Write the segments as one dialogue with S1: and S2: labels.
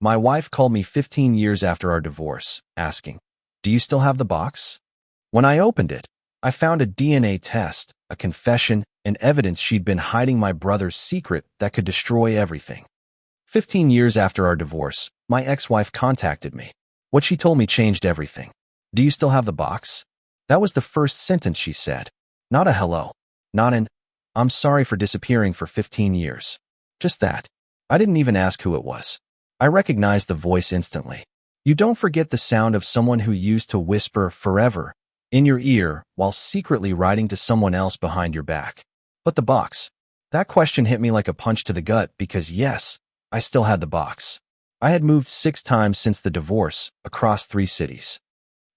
S1: My wife called me 15 years after our divorce, asking, "Do you still have the box?" When I opened it, I found a DNA test, a confession, and evidence she'd been hiding my brother's secret that could destroy everything. 15 years after our divorce, my ex-wife contacted me. What she told me changed everything. "Do you still have the box?" That was the first sentence she said. Not a hello. Not an, "I'm sorry for disappearing for 15 years. Just that. I didn't even ask who it was. I recognized the voice instantly. You don't forget the sound of someone who used to whisper forever in your ear while secretly writing to someone else behind your back. But the box. That question hit me like a punch to the gut because yes, I still had the box. I had moved 6 times since the divorce, across 3 cities.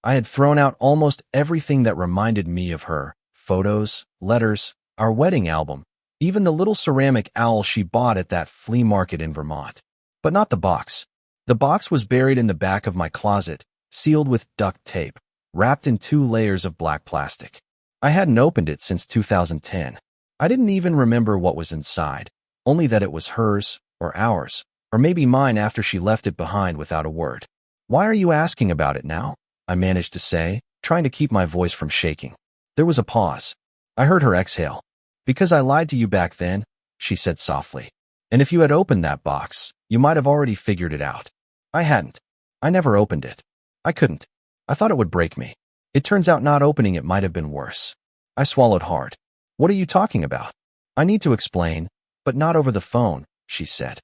S1: I had thrown out almost everything that reminded me of her. Photos, letters, our wedding album, even the little ceramic owl she bought at that flea market in Vermont. But not the box. The box was buried in the back of my closet, sealed with duct tape, wrapped in 2 layers of black plastic. I hadn't opened it since 2010. I didn't even remember what was inside, only that it was hers, or ours, or maybe mine after she left it behind without a word. "Why are you asking about it now?" I managed to say, trying to keep my voice from shaking. There was a pause. I heard her exhale. "Because I lied to you back then," she said softly. "And if you had opened that box, you might have already figured it out." I hadn't. I never opened it. I couldn't. I thought it would break me. It turns out not opening it might have been worse. I swallowed hard. "What are you talking about?" "I need to explain, but not over the phone," she said.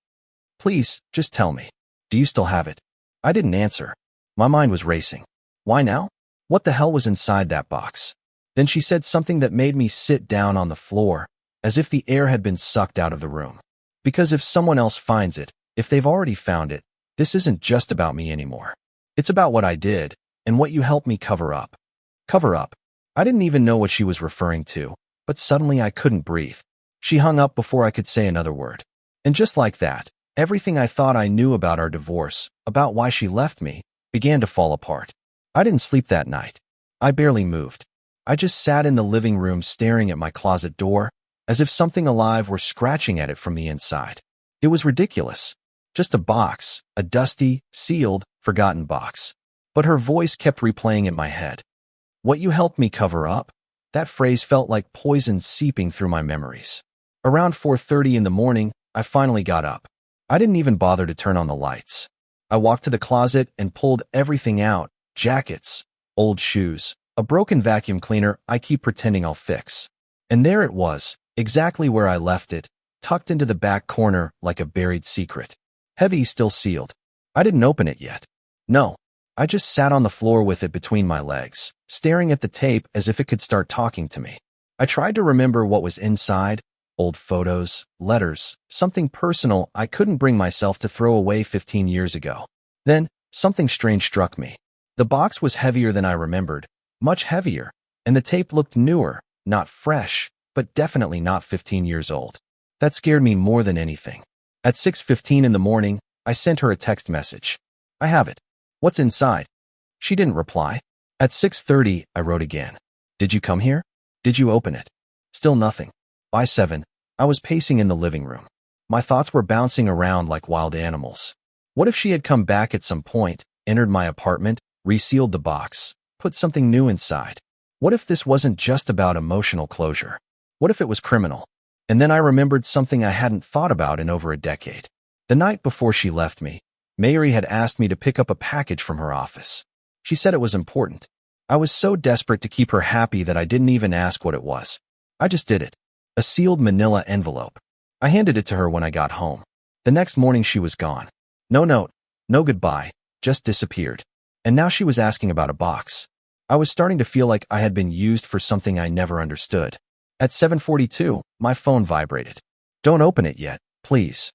S1: "Please, just tell me. Do you still have it?" I didn't answer. My mind was racing. Why now? What the hell was inside that box? Then she said something that made me sit down on the floor, as if the air had been sucked out of the room. "Because if someone else finds it, if they've already found it, this isn't just about me anymore. It's about what I did, and what you helped me cover up." Cover up. I didn't even know what she was referring to, but suddenly I couldn't breathe. She hung up before I could say another word. And just like that, everything I thought I knew about our divorce, about why she left me, began to fall apart. I didn't sleep that night. I barely moved. I just sat in the living room staring at my closet door, as if something alive were scratching at it from the inside. It was ridiculous. Just a box, a dusty, sealed, forgotten box. But her voice kept replaying in my head. "What you helped me cover up?" That phrase felt like poison seeping through my memories. Around 4:30 in the morning, I finally got up. I didn't even bother to turn on the lights. I walked to the closet and pulled everything out: jackets, old shoes, a broken vacuum cleaner I keep pretending I'll fix. And there it was, exactly where I left it, tucked into the back corner like a buried secret. Heavy, still sealed. I didn't open it yet. No. I just sat on the floor with it between my legs, staring at the tape as if it could start talking to me. I tried to remember what was inside: old photos, letters, something personal I couldn't bring myself to throw away 15 years ago. Then, something strange struck me. The box was heavier than I remembered, much heavier, and the tape looked newer, not fresh, but definitely not 15 years old. That scared me more than anything. At 6:15 in the morning, I sent her a text message. "I have it. What's inside?" She didn't reply. At 6:30, I wrote again. "Did you come here? Did you open it?" Still nothing. By 7, I was pacing in the living room. My thoughts were bouncing around like wild animals. What if she had come back at some point, entered my apartment, resealed the box, put something new inside? What if this wasn't just about emotional closure? What if it was criminal? And then I remembered something I hadn't thought about in over a decade. The night before she left me, Mary had asked me to pick up a package from her office. She said it was important. I was so desperate to keep her happy that I didn't even ask what it was. I just did it. A sealed manila envelope. I handed it to her when I got home. The next morning she was gone. No note, no goodbye, just disappeared. And now she was asking about a box. I was starting to feel like I had been used for something I never understood. At 7:42, my phone vibrated. "Don't open it yet, please.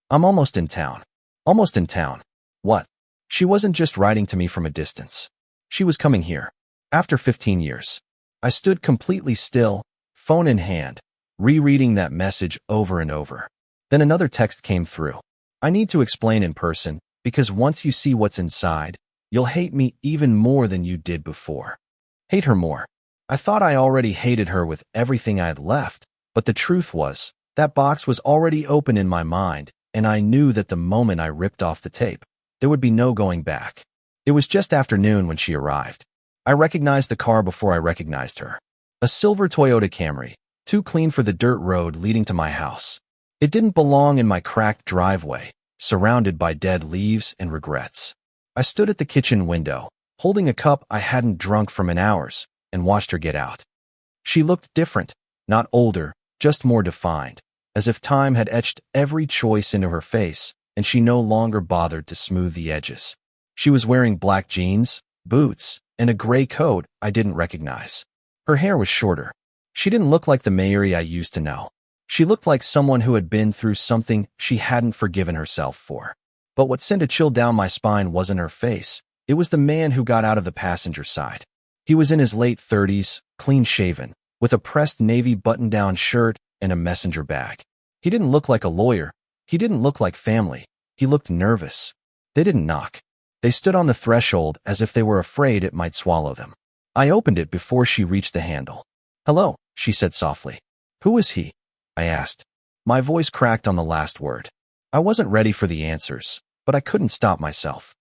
S1: I'm almost in town." Almost in town. What? She wasn't just writing to me from a distance. She was coming here. After 15 years. I stood completely still, phone in hand, rereading that message over and over. Then another text came through. "I need to explain in person, because once you see what's inside, you'll hate me even more than you did before." Hate her more. I thought I already hated her with everything I had left, but the truth was, that box was already open in my mind, and I knew that the moment I ripped off the tape, there would be no going back. It was just afternoon when she arrived. I recognized the car before I recognized her. A silver Toyota Camry, too clean for the dirt road leading to my house. It didn't belong in my cracked driveway, surrounded by dead leaves and regrets. I stood at the kitchen window, holding a cup I hadn't drunk for hours, and watched her get out. She looked different, not older, just more defined, as if time had etched every choice into her face, and she no longer bothered to smooth the edges. She was wearing black jeans, boots, and a gray coat I didn't recognize. Her hair was shorter. She didn't look like the Mayuri I used to know. She looked like someone who had been through something she hadn't forgiven herself for. But what sent a chill down my spine wasn't her face. It was the man who got out of the passenger side. He was in his late 30s, clean-shaven, with a pressed navy button-down shirt and a messenger bag. He didn't look like a lawyer. He didn't look like family. He looked nervous. They didn't knock. They stood on the threshold as if they were afraid it might swallow them. I opened it before she reached the handle. "Hello," she said softly. "Who is he?" I asked. My voice cracked on the last word. I wasn't ready for the answers, but I couldn't stop myself.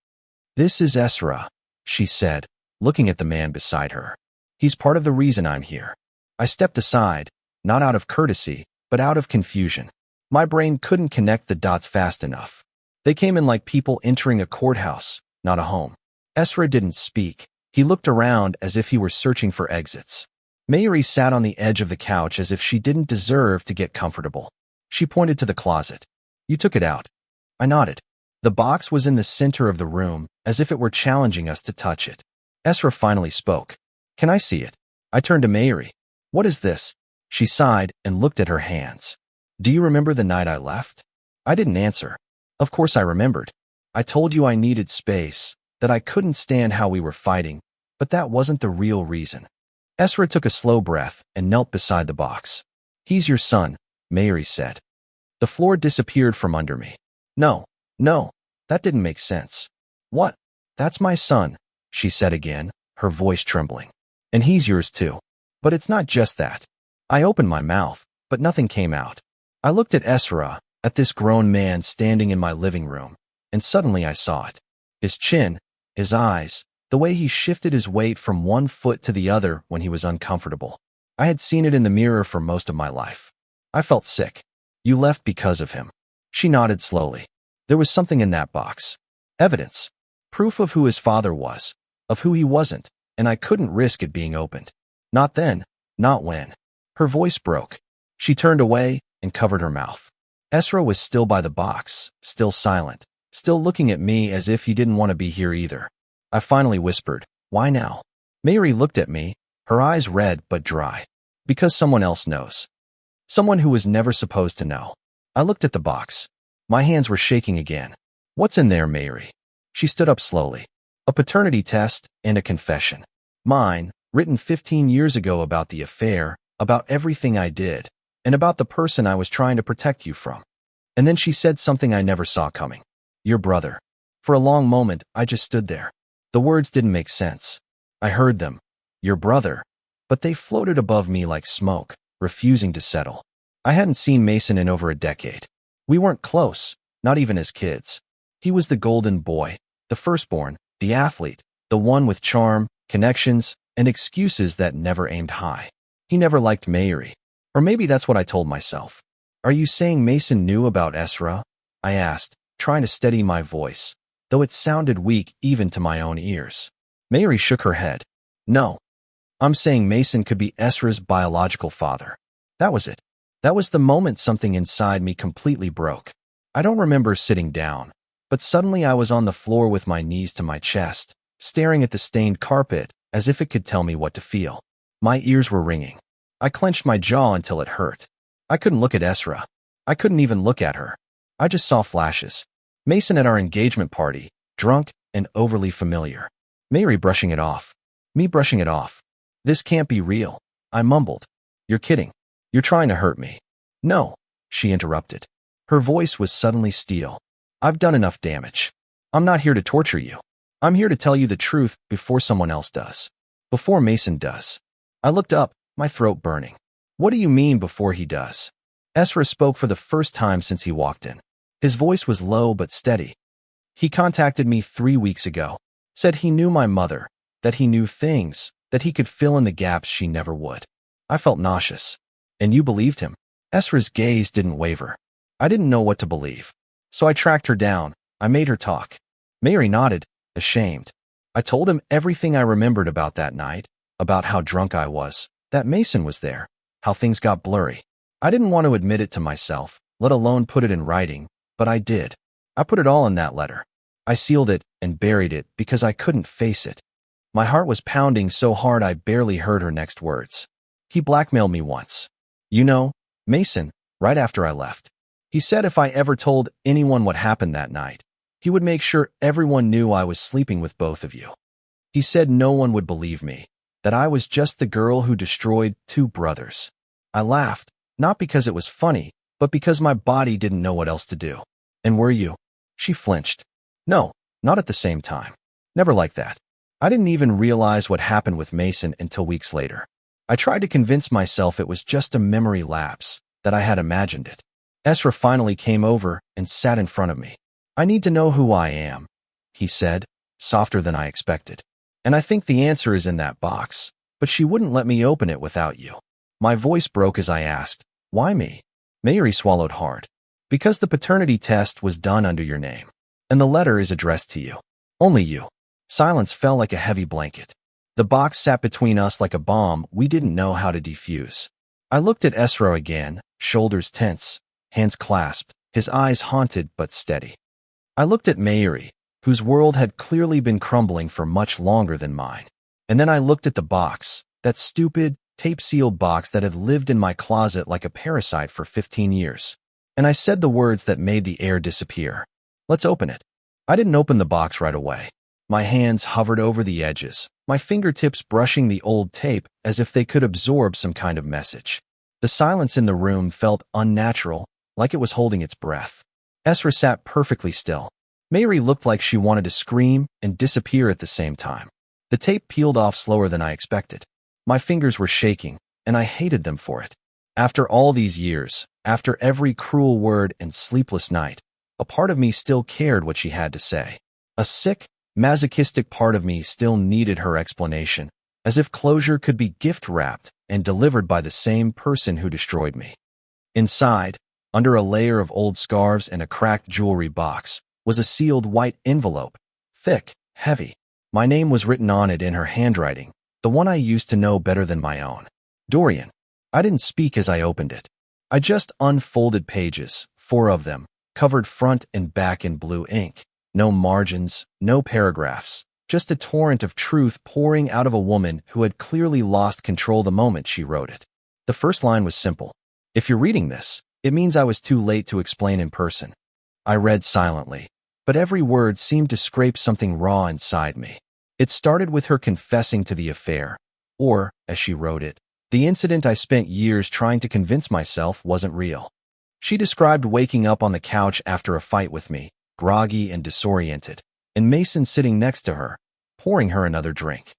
S1: "This is Esra," she said, looking at the man beside her. "He's part of the reason I'm here." I stepped aside, not out of courtesy, but out of confusion. My brain couldn't connect the dots fast enough. They came in like people entering a courthouse, not a home. Esra didn't speak. He looked around as if he were searching for exits. Mayuri sat on the edge of the couch as if she didn't deserve to get comfortable. She pointed to the closet. "You took it out." I nodded. The box was in the center of the room, as if it were challenging us to touch it. Esra finally spoke. "Can I see it?" I turned to Mayuri. "What is this?" She sighed and looked at her hands. "Do you remember the night I left?" I didn't answer. Of course I remembered. I told you I needed space, that I couldn't stand how we were fighting, but that wasn't the real reason. Esra took a slow breath and knelt beside the box. "He's your son," Mayuri said. The floor disappeared from under me. No, that didn't make sense. "What? That's my son," she said again, her voice trembling. "And he's yours too. But it's not just that." I opened my mouth, but nothing came out. I looked at Esra, at this grown man standing in my living room, and suddenly I saw it. His chin, his eyes, the way he shifted his weight from one foot to the other when he was uncomfortable. I had seen it in the mirror for most of my life. I felt sick. "You left because of him." She nodded slowly. There was something in that box. Evidence. Proof of who his father was, of who he wasn't, and I couldn't risk it being opened. Not then, not when. Her voice broke. She turned away and covered her mouth. Esra was still by the box, still silent, still looking at me as if he didn't want to be here either. I finally whispered, "Why now?" Mayuri looked at me, her eyes red but dry. "Because someone else knows. Someone who was never supposed to know." I looked at the box. My hands were shaking again. "What's in there, Mayuri?" She stood up slowly. "A paternity test and a confession. Mine, written 15 years ago about the affair, about everything I did, and about the person I was trying to protect you from." And then she said something I never saw coming. "Your brother." For a long moment, I just stood there. The words didn't make sense. I heard them. "Your brother." But they floated above me like smoke, refusing to settle. I hadn't seen Mason in over a decade. We weren't close, not even as kids. He was the golden boy, the firstborn, the athlete, the one with charm, connections, and excuses that never aimed high. He never liked Mayuri. Or maybe that's what I told myself. "Are you saying Mason knew about Esra?" I asked, trying to steady my voice, though it sounded weak even to my own ears. Mayuri shook her head. "No. I'm saying Mason could be Esra's biological father." That was it. That was the moment something inside me completely broke. I don't remember sitting down, but suddenly I was on the floor with my knees to my chest, staring at the stained carpet as if it could tell me what to feel. My ears were ringing. I clenched my jaw until it hurt. I couldn't look at Esra. I couldn't even look at her. I just saw flashes. Mason at our engagement party, drunk and overly familiar. Mayuri brushing it off. Me brushing it off. "This can't be real," I mumbled. "You're kidding. You're trying to hurt me." "No," she interrupted. Her voice was suddenly steel. "I've done enough damage. I'm not here to torture you. I'm here to tell you the truth before someone else does. Before Mason does." I looked up, my throat burning. "What do you mean before he does?" Esra spoke for the first time since he walked in. His voice was low but steady. He contacted me 3 weeks ago, said he knew my mother, that he knew things, that he could fill in the gaps she never would. I felt nauseous. And you believed him? Esra's gaze didn't waver. I didn't know what to believe. So I tracked her down. I made her talk. Mary nodded, ashamed. I told him everything I remembered about that night, about how drunk I was, that Mason was there, how things got blurry. I didn't want to admit it to myself, let alone put it in writing, but I did. I put it all in that letter. I sealed it and buried it because I couldn't face it. My heart was pounding so hard I barely heard her next words. He blackmailed me once. You know, Mason, right after I left. He said if I ever told anyone what happened that night, he would make sure everyone knew I was sleeping with both of you. He said no one would believe me, that I was just the girl who destroyed 2 brothers. I laughed, not because it was funny, but because my body didn't know what else to do. And were you? She flinched. No, not at the same time. Never like that. I didn't even realize what happened with Mason until weeks later. I tried to convince myself it was just a memory lapse, that I had imagined it. Esra finally came over and sat in front of me. I need to know who I am, he said, softer than I expected. And I think the answer is in that box, but she wouldn't let me open it without you. My voice broke as I asked, why me? Mary swallowed hard. Because the paternity test was done under your name, and the letter is addressed to you. Only you. Silence fell like a heavy blanket. The box sat between us like a bomb we didn't know how to defuse. I looked at Esra again, shoulders tense, hands clasped, his eyes haunted but steady. I looked at Mary, whose world had clearly been crumbling for much longer than mine. And then I looked at the box, that stupid, tape-sealed box that had lived in my closet like a parasite for 15 years. And I said the words that made the air disappear. Let's open it. I didn't open the box right away. My hands hovered over the edges, my fingertips brushing the old tape as if they could absorb some kind of message. The silence in the room felt unnatural, like it was holding its breath. Esra sat perfectly still. Mary looked like she wanted to scream and disappear at the same time. The tape peeled off slower than I expected. My fingers were shaking, and I hated them for it. After all these years, after every cruel word and sleepless night, a part of me still cared what she had to say. A sick, masochistic part of me still needed her explanation, as if closure could be gift-wrapped and delivered by the same person who destroyed me. Inside, under a layer of old scarves and a cracked jewelry box, was a sealed white envelope, thick, heavy. My name was written on it in her handwriting, the one I used to know better than my own. Dorian. I didn't speak as I opened it. I just unfolded pages, 4 of them, covered front and back in blue ink. No margins, no paragraphs, just a torrent of truth pouring out of a woman who had clearly lost control the moment she wrote it. The first line was simple. If you're reading this, it means I was too late to explain in person. I read silently, but every word seemed to scrape something raw inside me. It started with her confessing to the affair, or, as she wrote it, the incident I spent years trying to convince myself wasn't real. She described waking up on the couch after a fight with me, groggy and disoriented, and Mason sitting next to her, pouring her another drink.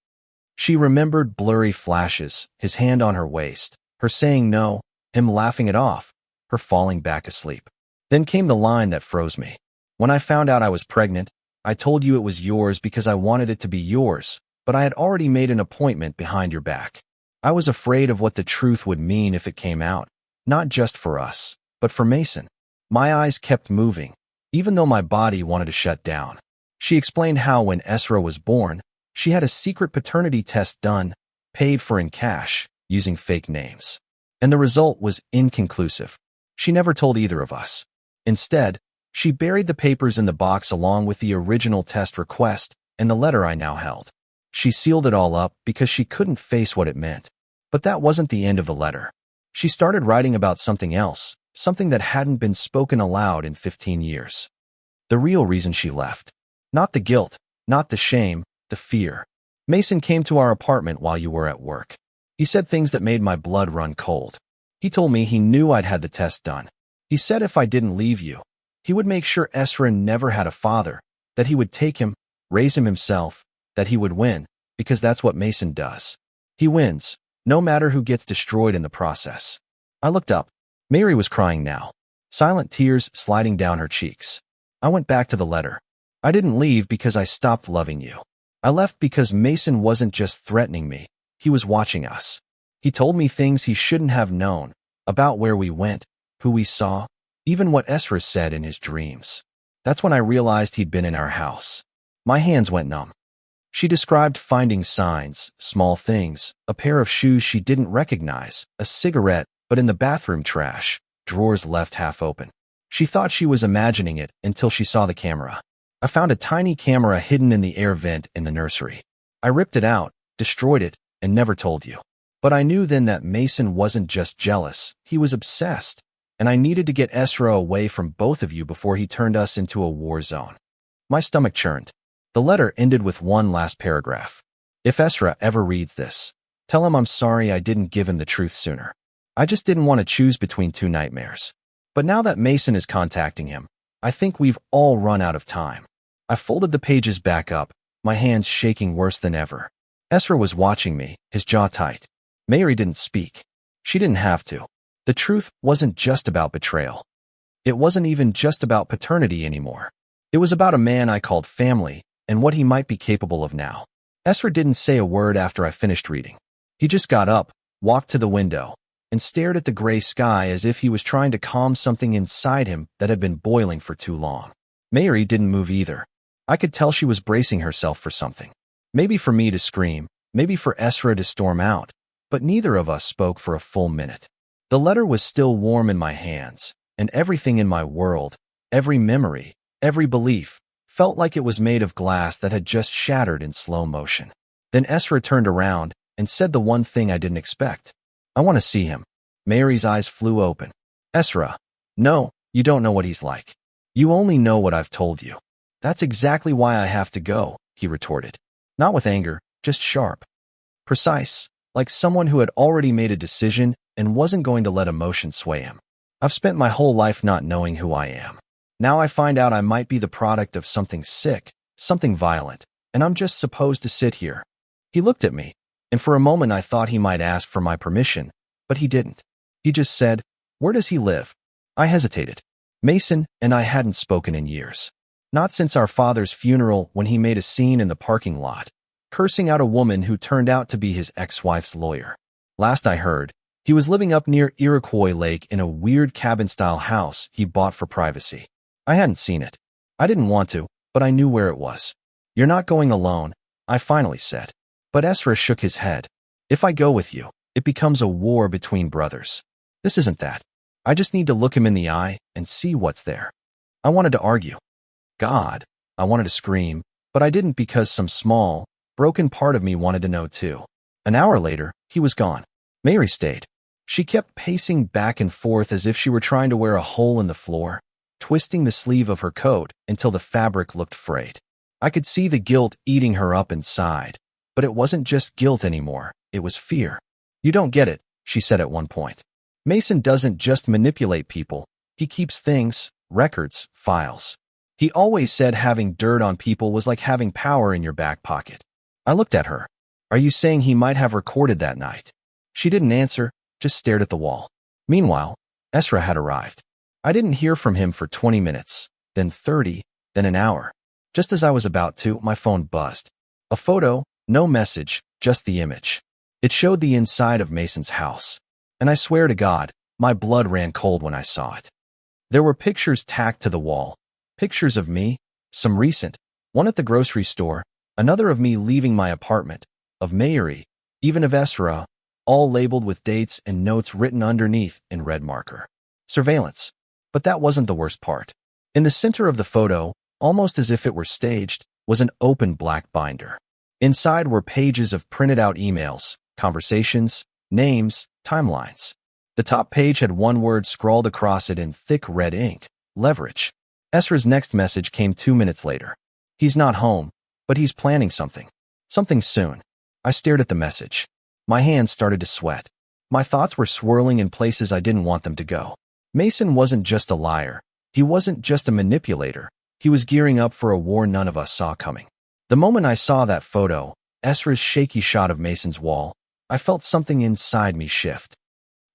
S1: She remembered blurry flashes, his hand on her waist, her saying no, him laughing it off, her falling back asleep. Then came the line that froze me. When I found out I was pregnant, I told you it was yours because I wanted it to be yours, but I had already made an appointment behind your back. I was afraid of what the truth would mean if it came out, not just for us, but for Mason. My eyes kept moving, even though my body wanted to shut down. She explained how when Esra was born, she had a secret paternity test done, paid for in cash, using fake names. And the result was inconclusive. She never told either of us. Instead, she buried the papers in the box along with the original test request and the letter I now held. She sealed it all up because she couldn't face what it meant. But that wasn't the end of the letter. She started writing about something else, something that hadn't been spoken aloud in 15 years. The real reason she left. Not the guilt, not the shame, the fear. Mason came to our apartment while you were at work. He said things that made my blood run cold. He told me he knew I'd had the test done. He said if I didn't leave you, he would make sure Esra never had a father, that he would take him, raise him himself, that he would win, because that's what Mason does. He wins, no matter who gets destroyed in the process. I looked up. Mary was crying now. silent tears sliding down her cheeks. I went back to the letter. I didn't leave because I stopped loving you. I left because Mason wasn't just threatening me. He was watching us. He told me things he shouldn't have known, about where we went, who we saw, even what Esra said in his dreams. That's when I realized he'd been in our house. My hands went numb. She described finding signs, small things, a pair of shoes she didn't recognize, a cigarette, but in the bathroom trash, drawers left half open. She thought she was imagining it until she saw the camera. I found a tiny camera hidden in the air vent in the nursery. I ripped it out, destroyed it, and never told you. But I knew then that Mason wasn't just jealous, he was obsessed, and I needed to get Esra away from both of you before he turned us into a war zone. My stomach churned. The letter ended with one last paragraph. If Esra ever reads this, tell him I'm sorry I didn't give him the truth sooner. I just didn't want to choose between two nightmares. But now that Mason is contacting him, I think we've all run out of time. I folded the pages back up, my hands shaking worse than ever. Esra was watching me, his jaw tight. Mary didn't speak. She didn't have to. The truth wasn't just about betrayal. It wasn't even just about paternity anymore. It was about a man I called family and what he might be capable of now. Esra didn't say a word after I finished reading. He just got up, walked to the window, and stared at the gray sky as if he was trying to calm something inside him that had been boiling for too long. Mary didn't move either. I could tell she was bracing herself for something. Maybe for me to scream, maybe for Esra to storm out, but neither of us spoke for a full minute. The letter was still warm in my hands, and everything in my world, every memory, every belief, felt like it was made of glass that had just shattered in slow motion. Then Esra turned around and said the one thing I didn't expect. I want to see him. Mary's eyes flew open. Esra, no, you don't know what he's like. You only know what I've told you. That's exactly why I have to go, he retorted. Not with anger, just sharp. Precise, like someone who had already made a decision and wasn't going to let emotion sway him. I've spent my whole life not knowing who I am. Now I find out I might be the product of something sick, something violent, and I'm just supposed to sit here. He looked at me, and for a moment I thought he might ask for my permission, but he didn't. He just said, "Where does he live?" I hesitated. Mason and I hadn't spoken in years. Not since our father's funeral when he made a scene in the parking lot, cursing out a woman who turned out to be his ex-wife's lawyer. Last I heard, he was living up near Iroquois Lake in a weird cabin-style house he bought for privacy. I hadn't seen it. I didn't want to, but I knew where it was. You're not going alone, I finally said. But Esra shook his head. If I go with you, it becomes a war between brothers. This isn't that. I just need to look him in the eye and see what's there. I wanted to argue. God, I wanted to scream, but I didn't because some small, broken part of me wanted to know too. An hour later, he was gone. Mary stayed. She kept pacing back and forth as if she were trying to wear a hole in the floor, twisting the sleeve of her coat until the fabric looked frayed. I could see the guilt eating her up inside, but it wasn't just guilt anymore, it was fear. You don't get it, she said at one point. Mason doesn't just manipulate people, he keeps things, records, files. He always said having dirt on people was like having power in your back pocket. I looked at her. Are you saying he might have recorded that night? She didn't answer, just stared at the wall. Meanwhile, Esra had arrived. I didn't hear from him for 20 minutes, then 30, then an hour. Just as I was about to, my phone buzzed. A photo, no message, just the image. It showed the inside of Mason's house. And I swear to God, my blood ran cold when I saw it. There were pictures tacked to the wall. Pictures of me, some recent, one at the grocery store, another of me leaving my apartment, of Mary, even of Esra, all labeled with dates and notes written underneath in red marker. Surveillance. But that wasn't the worst part. In the center of the photo, almost as if it were staged, was an open black binder. Inside were pages of printed out emails, conversations, names, timelines. The top page had one word scrawled across it in thick red ink, leverage. Esra's next message came 2 minutes later. He's not home, but he's planning something. Something soon. I stared at the message. My hands started to sweat. My thoughts were swirling in places I didn't want them to go. Mason wasn't just a liar. He wasn't just a manipulator. He was gearing up for a war none of us saw coming. The moment I saw that photo, Esra's shaky shot of Mason's wall, I felt something inside me shift.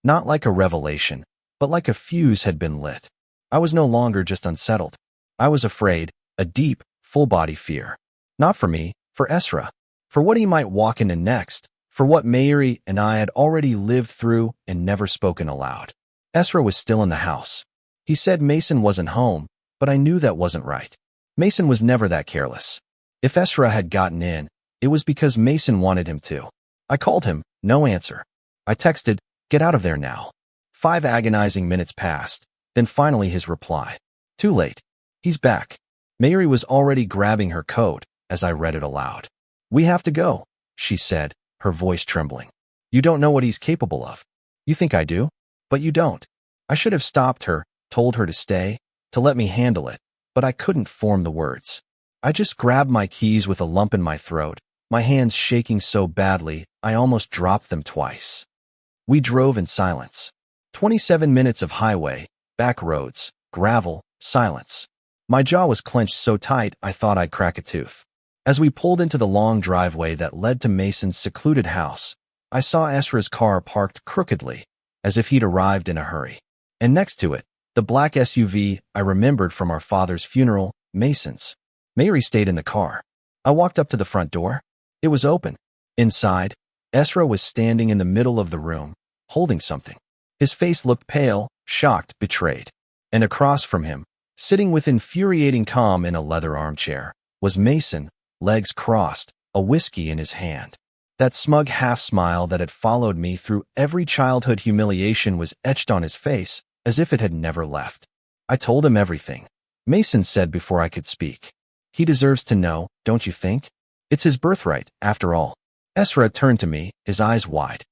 S1: Not like a revelation, but like a fuse had been lit. I was no longer just unsettled. I was afraid, a deep, full-body fear. Not for me, for Ezra. For what he might walk into next, for what Mayuri and I had already lived through and never spoken aloud. Ezra was still in the house. He said Mason wasn't home, but I knew that wasn't right. Mason was never that careless. If Ezra had gotten in, it was because Mason wanted him to. I called him, no answer. I texted, "Get out of there now." 5 agonizing minutes passed, then finally his reply. Too late. He's back. Mayuri was already grabbing her coat as I read it aloud. "We have to go," she said, her voice trembling. "You don't know what he's capable of. You think I do, but you don't." I should have stopped her, told her to stay, to let me handle it, but I couldn't form the words. I just grabbed my keys with a lump in my throat, my hands shaking so badly I almost dropped them twice. We drove in silence. 27 minutes of highway, back roads, gravel, silence. My jaw was clenched so tight I thought I'd crack a tooth. As we pulled into the long driveway that led to Mason's secluded house, I saw Ezra's car parked crookedly, as if he'd arrived in a hurry. And next to it, the black SUV I remembered from our father's funeral, Mason's. Mayuri stayed in the car. I walked up to the front door. It was open. Inside, Ezra was standing in the middle of the room, holding something. His face looked pale, shocked, betrayed. And across from him, sitting with infuriating calm in a leather armchair, was Mason, legs crossed, a whiskey in his hand. That smug half-smile that had followed me through every childhood humiliation was etched on his face, as if it had never left. I told him everything. Mason said before I could speak. "He deserves to know, don't you think? It's his birthright, after all." Ezra turned to me, his eyes wide.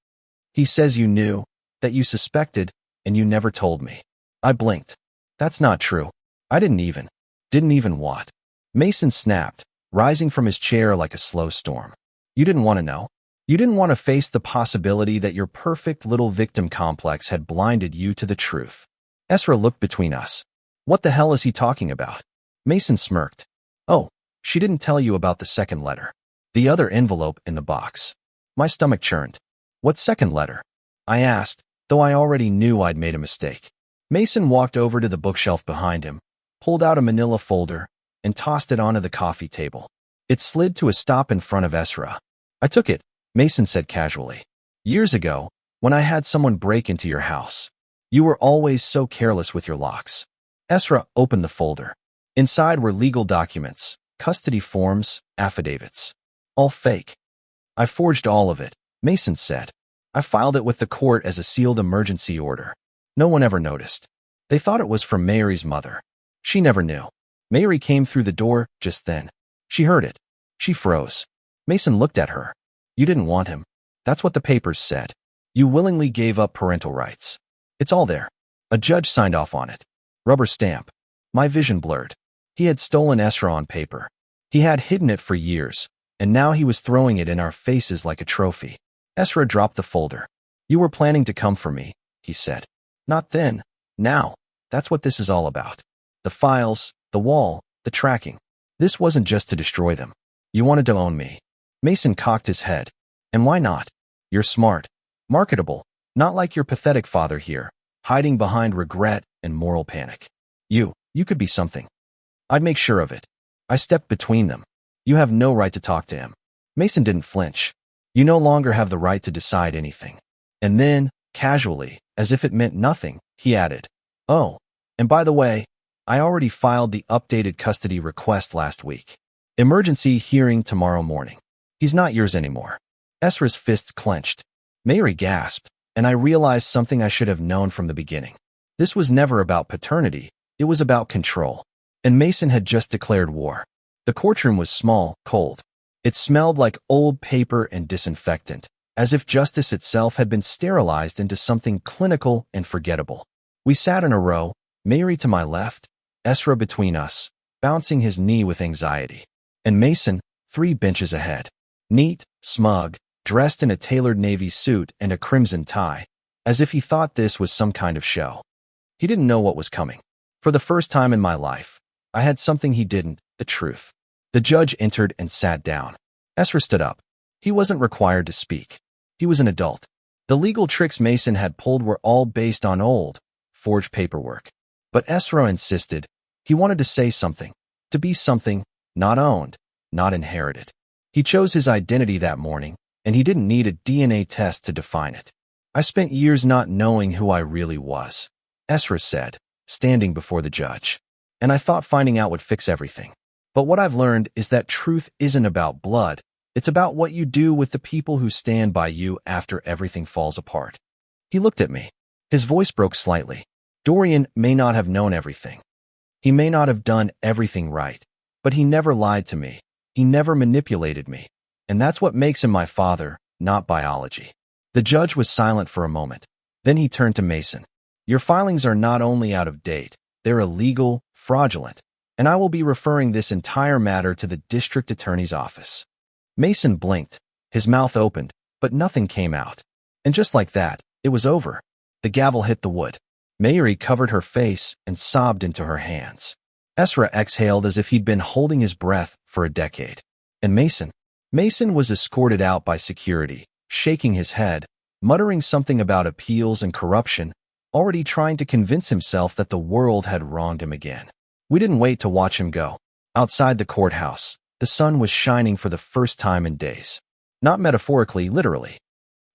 S1: "He says you knew, that you suspected, and you never told me." I blinked. "That's not true. I didn't even what?" Mason snapped, rising from his chair like a slow storm. "You didn't want to know. You didn't want to face the possibility that your perfect little victim complex had blinded you to the truth." Ezra looked between us. "What the hell is he talking about?" Mason smirked. "Oh, she didn't tell you about the second letter. The other envelope in the box." My stomach churned. "What second letter?" I asked, though I already knew I'd made a mistake. Mason walked over to the bookshelf behind him, pulled out a manila folder, and tossed it onto the coffee table. It slid to a stop in front of Ezra. "I took it," Mason said casually. "Years ago, when I had someone break into your house. You were always so careless with your locks." Ezra opened the folder. Inside were legal documents, custody forms, affidavits. All fake. "I forged all of it," Mason said. "I filed it with the court as a sealed emergency order. No one ever noticed. They thought it was from Mayuri's mother. She never knew. Mayuri came through the door just then. She heard it. She froze." Mason looked at her. "You didn't want him. That's what the papers said. You willingly gave up parental rights. It's all there. A judge signed off on it. Rubber stamp." My vision blurred. He had stolen Ezra on paper. He had hidden it for years, and now he was throwing it in our faces like a trophy. Ezra dropped the folder. "You were planning to come for me," he said. "Not then. Now. That's what this is all about. The files, the wall, the tracking. This wasn't just to destroy them. You wanted to own me." Mason cocked his head. "And why not? You're smart. Marketable. Not like your pathetic father here, hiding behind regret and moral panic. You could be something. I'd make sure of it." I stepped between them. "You have no right to talk to him." Mason didn't flinch. "You no longer have the right to decide anything." And then, casually, as if it meant nothing, he added, "Oh, and by the way, I already filed the updated custody request last week. Emergency hearing tomorrow morning. He's not yours anymore." Ezra's fists clenched. Mayuri gasped, and I realized something I should have known from the beginning. This was never about paternity. It was about control. And Mason had just declared war. The courtroom was small, cold. It smelled like old paper and disinfectant, as if justice itself had been sterilized into something clinical and forgettable. We sat in a row, Mayuri to my left, Ezra between us, bouncing his knee with anxiety. And Mason, 3 benches ahead. Neat, smug, dressed in a tailored navy suit and a crimson tie, as if he thought this was some kind of show. He didn't know what was coming. For the first time in my life, I had something he didn't, the truth. The judge entered and sat down. Ezra stood up. He wasn't required to speak. He was an adult. The legal tricks Mason had pulled were all based on old, forged paperwork. But Esra insisted. He wanted to say something, to be something, not owned, not inherited. He chose his identity that morning, and he didn't need a DNA test to define it. I spent years not knowing who I really was, Esra said, standing before the judge. And I thought finding out would fix everything. But what I've learned is that truth isn't about blood. It's about what you do with the people who stand by you after everything falls apart. He looked at me. His voice broke slightly. Dorian may not have known everything. He may not have done everything right, but he never lied to me. He never manipulated me. And that's what makes him my father, not biology. The judge was silent for a moment. Then he turned to Mason. Your filings are not only out of date, they're illegal, fraudulent, and I will be referring this entire matter to the district attorney's office. Mason blinked. His mouth opened, but nothing came out. And just like that, it was over. The gavel hit the wood. Mayuri covered her face and sobbed into her hands. Esra exhaled as if he'd been holding his breath for a decade. And Mason was escorted out by security, shaking his head, muttering something about appeals and corruption, already trying to convince himself that the world had wronged him again. We didn't wait to watch him go. Outside the courthouse, the sun was shining for the first time in days. Not metaphorically, literally.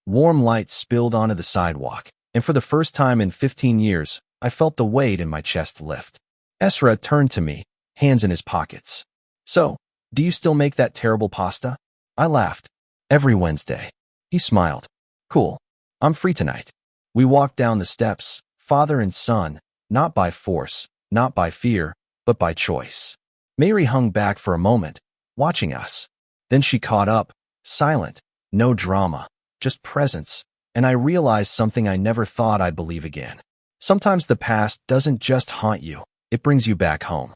S1: Warm light spilled onto the sidewalk, and for the first time in 15 years, I felt the weight in my chest lift. Esra turned to me, hands in his pockets. So, do you still make that terrible pasta? I laughed. Every Wednesday. He smiled. Cool. I'm free tonight. We walked down the steps, father and son, not by force, not by fear, but by choice. Mary hung back for a moment, watching us. Then she caught up, silent, no drama, just presence, and I realized something I never thought I'd believe again. Sometimes the past doesn't just haunt you, it brings you back home.